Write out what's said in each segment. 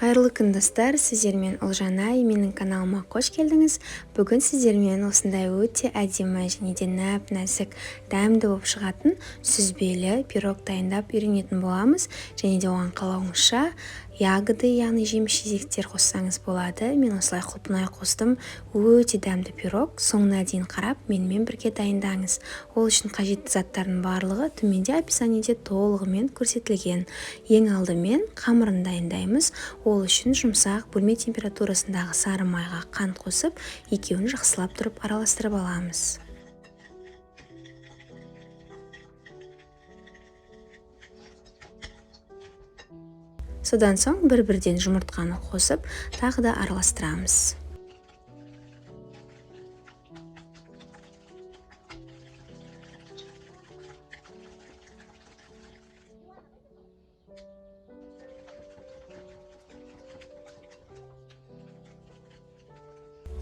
Қайырлы күн достар, сіздермен Олжанай, менің каналыма қош келдіңіз. Бүгін сіздермен осындай өте әдемі және де нәп-нәзік дәмді болып шығатын сүзбелі пирог дайындап үйренетін боламыз. Және де оған қалауыңызша ягоды, яғни жеміс-жидектер қоссаңыз болады. Мен осылай құлпынай қостым. Өте дәмді пирог. Соңына дейін қарап, менімен бірге дайындаңыз. Ол үшін қажетті заттардың барлығы төменде описаниеде толығымен көрсетілген. Ең алдымен қамырын дайындаймыз. Ол үшін жұмсақ бөлме температурасындағы сары майға қант қосып, екеуін жақсылап тұрып араластырып аламыз. Содан соң бір-бірден жұмыртқаны қосып, тағы да араластырамыз.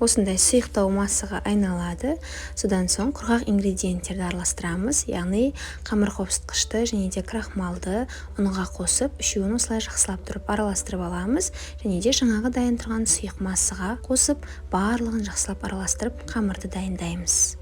Осындай сұйықтау массаға айналады. Содан соң құрғақ ингредиенттерді араластырамыз, яғни қамыр қопсытқышты және де крахмалды ұнға қосып, үшеуін осылай жақсылап тұрып араластырып аламыз. Және де жаңағы дайын тұрған сұйық массаға қосып, барлығын жақсылап араластырып, қамырды дайындаймыз.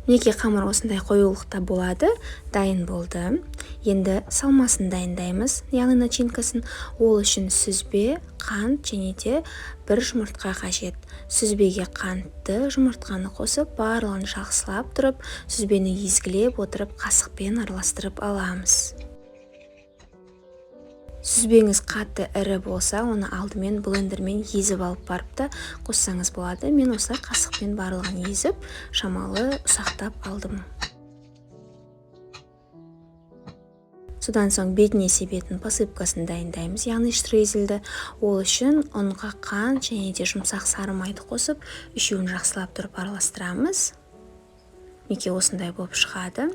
Неке қамыр осындай қоюлықта болады, дайын болды. Енді салмасын дайындаймыз, яғни начинкасын. Ол үшін сүзбе, қант және де бір жұмыртқа қажет. Сүзбеге қантты, жұмыртқаны қосып, барлығын жақсылап тұрып, сүзбені езгілеп отырып, қасықпен араластырып аламыз. Сүзбеңіз қатты ірі болса, оны алдымен блендермен езіп алып барып та қоссаңыз болады. Мен осылай қасықпен барлығын езіп, шамалы ұсақтап алдым. Содан соң бетіне себетін посыпкасын дайындаймыз, яғни штрезельді. Ол үшін ұнға қант және де жұмсақ сары майды қосып, үшеуін жақсылап тұрып араластырамыз. Неке осындай болып шығады.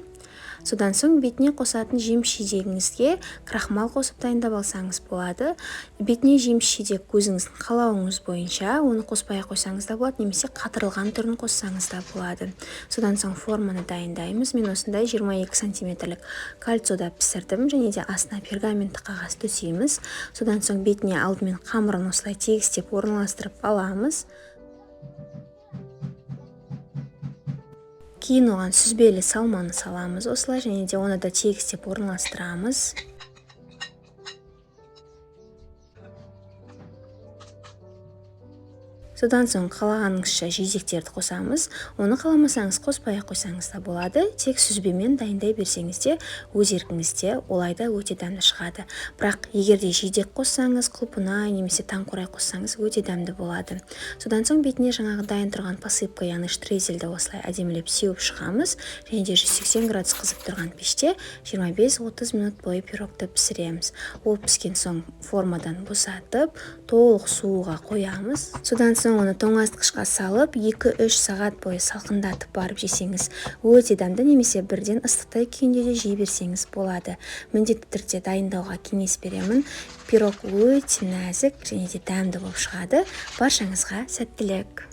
Содан соң бетіне қосатын жеміс-жидегіңізге крахмал қосып дайындап алсаңыз болады. Бетіне жеміс-жидек өзіңіздің қалауыңыз бойынша, оны қоспай қойсаңыз да болады, немесе қатырылған түрін қоссаңыз да болады. Содан соң форманы дайындаймыз. Мен осындай 22 сантиметрлік кольцода пісірдім, және де астына пергаментті қағаз төсейміз. Содан соң бетіне алдымен қамырын осылай тегістеп орналастырып аламыз. Кейін оған сүзбелі салманы саламыз осылай, және де оны да тегістеп орналастырамыз. Содан соң қалағаныңызша жидектерді қосамыз. Оны қаламасаңыз қоспай қойсаңыз да болады. Тек сүзбемен дайындай берсеңіз де өз еркіңізде, олай да өте дәмді шығады. Бірақ егерде жидек қоссаңыз, құлпынай немесе таңқурай қоссаңыз өте дәмді болады. Содан соң бетіне жаңағы дайын тұрған посыпка, яғни штрезельді осылай әдемілеп сеуіп шығамыз. Және де 180 градус қызып тұрған пеште 25-30 минут бойы пирогты пісіреміз. Ол піскен соң формадан босатып, толық суыға қоямыз. Содан соң оны тоңазытқышқа салып, 2-3 сағат бойы салқындатып барып жесеңіз өте дәмді, немесе бірден ыстықтай күйінде де жей берсеңіз болады. Міндетті түрде дайындауға кеңес беремін. Пирог өте нәзік және де дәмді болып шығады. Баршаңызға сәттілік.